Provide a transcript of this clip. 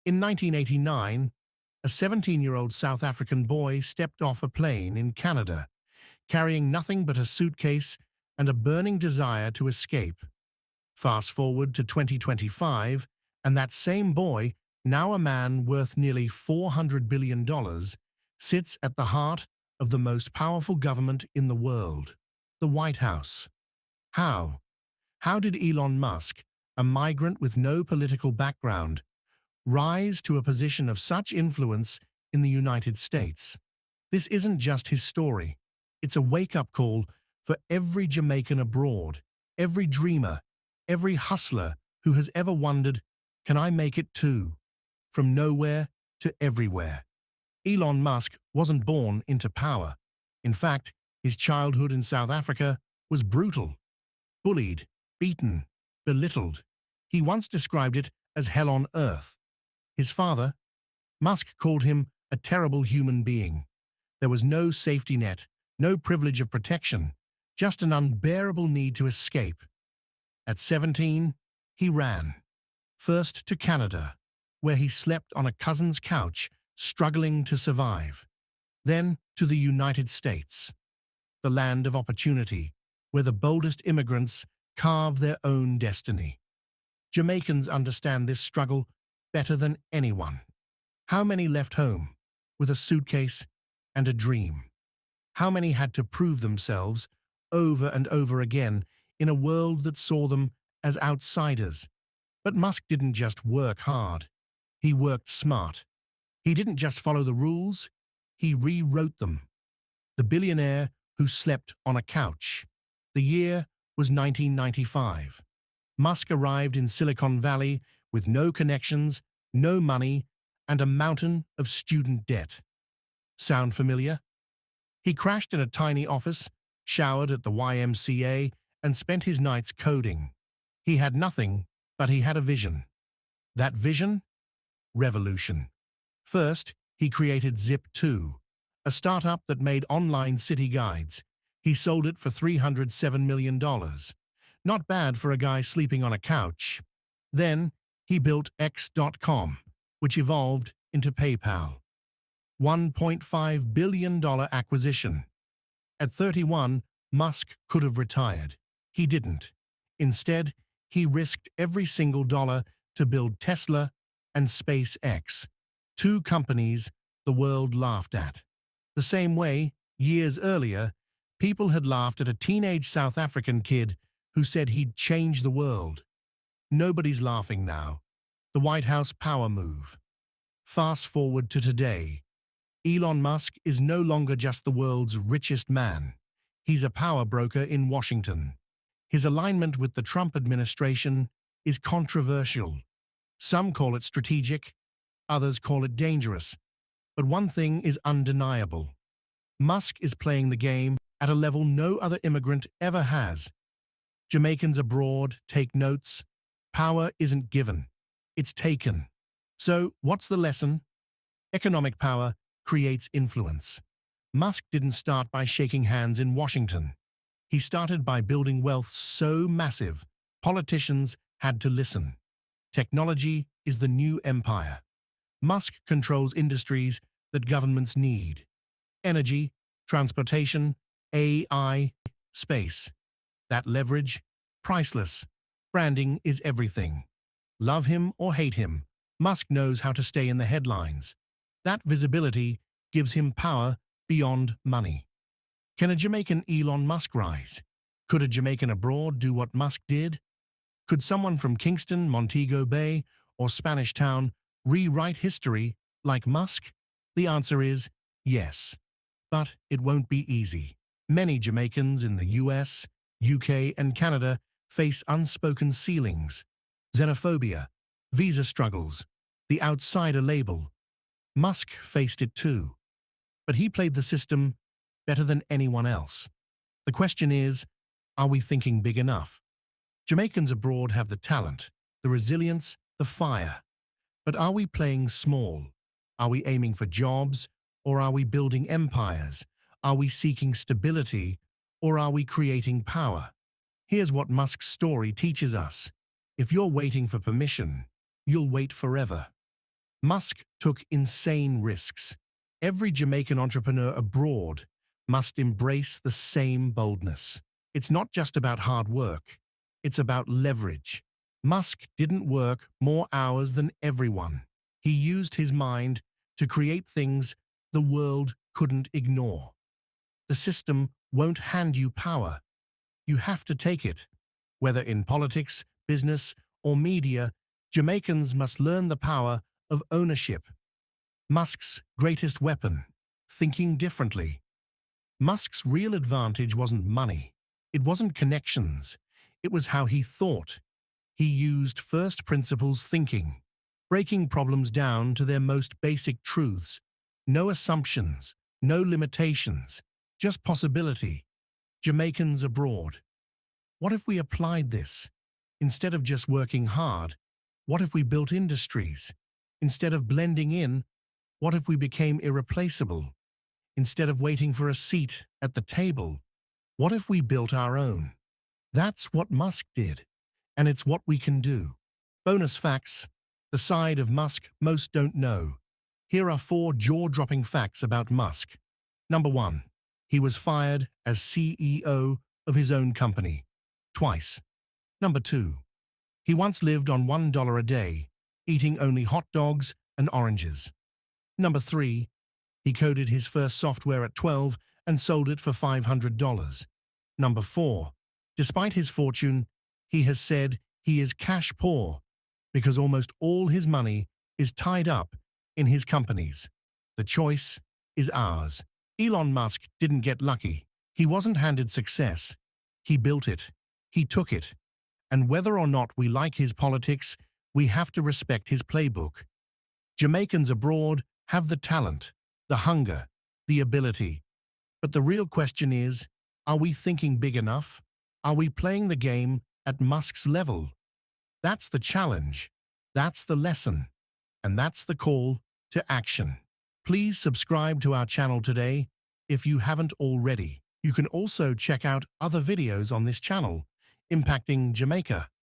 In 1989, a 17-year-old South African boy stepped off a plane in Canada, carrying nothing but a suitcase and a burning desire to escape. Fast forward to 2025, and that same boy, now a man worth nearly $400 billion, sits at the heart of the most powerful government in the world, the White House. How? How did Elon Musk, a migrant with no political background, rise to a position of such influence in the United States? This isn't just his story. It's a wake-up call for every Jamaican abroad, every dreamer, every hustler who has ever wondered, can I make it too? From nowhere to everywhere. Elon Musk wasn't born into power. In fact, his childhood in South Africa was brutal. Bullied, beaten, belittled. He once described it as hell on earth. His father, Musk, called him a terrible human being. There was no safety net, no privilege of protection, just an unbearable need to escape. At 17, he ran. First to Canada, where he slept on a cousin's couch, struggling to survive. Then to the United States, the land of opportunity, where the boldest immigrants carve their own destiny. Jamaicans understand this struggle better than anyone. How many left home with a suitcase and a dream? How many had to prove themselves over and over again in a world that saw them as outsiders? But Musk didn't just work hard. He worked smart. He didn't just follow the rules, he rewrote them. The billionaire who slept on a couch. The year was 1995. Musk arrived in Silicon Valley with no connections, no money, and a mountain of student debt. Sound familiar? He crashed in a tiny office, showered at the YMCA, and spent his nights coding. He had nothing, but he had a vision. That vision? Revolution. First, he created Zip2, a startup that made online city guides. He sold it for $307 million. Not bad for a guy sleeping on a couch. Then, he built X.com, which evolved into PayPal. $1.5 billion acquisition. At 31, Musk could have retired. He didn't. Instead, he risked every single dollar to build Tesla and SpaceX, two companies the world laughed at. The same way, years earlier, people had laughed at a teenage South African kid who said he'd change the world. Nobody's laughing now. The White House power move. Fast forward to today. Elon Musk is no longer just the world's richest man. He's a power broker in Washington. His alignment with the Trump administration is controversial. Some call it strategic, others call it dangerous. But one thing is undeniable. Musk is playing the game at a level no other immigrant ever has. Jamaicans abroad take notes. Power isn't given, it's taken. So, what's the lesson? Economic power creates influence. Musk didn't start by shaking hands in Washington. He started by building wealth so massive, politicians had to listen. Technology is the new empire. Musk controls industries that governments need. Energy, transportation, AI, space. That leverage, priceless. Branding is everything. Love him or hate him, Musk knows how to stay in the headlines. That visibility gives him power beyond money. Can a Jamaican Elon Musk rise? Could a Jamaican abroad do what Musk did? Could someone from Kingston, Montego Bay, or Spanish Town rewrite history like Musk? The answer is yes. But it won't be easy. Many Jamaicans in the US, UK, and Canada face unspoken ceilings, xenophobia, visa struggles, the outsider label. Musk faced it too. But he played the system better than anyone else. The question is, are we thinking big enough? Jamaicans abroad have the talent, the resilience, the fire. But are we playing small? Are we aiming for jobs, or are we building empires? Are we seeking stability, or are we creating power? Here's what Musk's story teaches us. If you're waiting for permission, you'll wait forever. Musk took insane risks. Every Jamaican entrepreneur abroad must embrace the same boldness. It's not just about hard work, it's about leverage. Musk didn't work more hours than everyone. He used his mind to create things the world couldn't ignore. The system won't hand you power. You have to take it. Whether in politics, business, or media, Jamaicans must learn the power of ownership. Musk's greatest weapon: thinking differently. Musk's real advantage wasn't money. It wasn't connections. It was how he thought. He used first principles thinking, breaking problems down to their most basic truths. No assumptions, no limitations, just possibility. Jamaicans abroad. What if we applied this? Instead of just working hard, what if we built industries? Instead of blending in, what if we became irreplaceable? Instead of waiting for a seat at the table, what if we built our own? That's what Musk did, and it's what we can do. Bonus facts: the side of Musk most don't know. Here are 4 jaw-dropping facts about Musk. Number 1. He was fired as CEO of his own company. Twice. Number 2. He once lived on $1 a day, eating only hot dogs and oranges. Number 3. He coded his first software at 12 and sold it for $500. Number 4. Despite his fortune, he has said he is cash poor because almost all his money is tied up in his companies. The choice is ours. Elon Musk didn't get lucky. He wasn't handed success. He built it. He took it. And whether or not we like his politics, we have to respect his playbook. Jamaicans abroad have the talent, the hunger, the ability. But the real question is, are we thinking big enough? Are we playing the game at Musk's level? That's the challenge. That's the lesson. And that's the call to action. Please subscribe to our channel today if you haven't already. You can also check out other videos on this channel impacting Jamaica.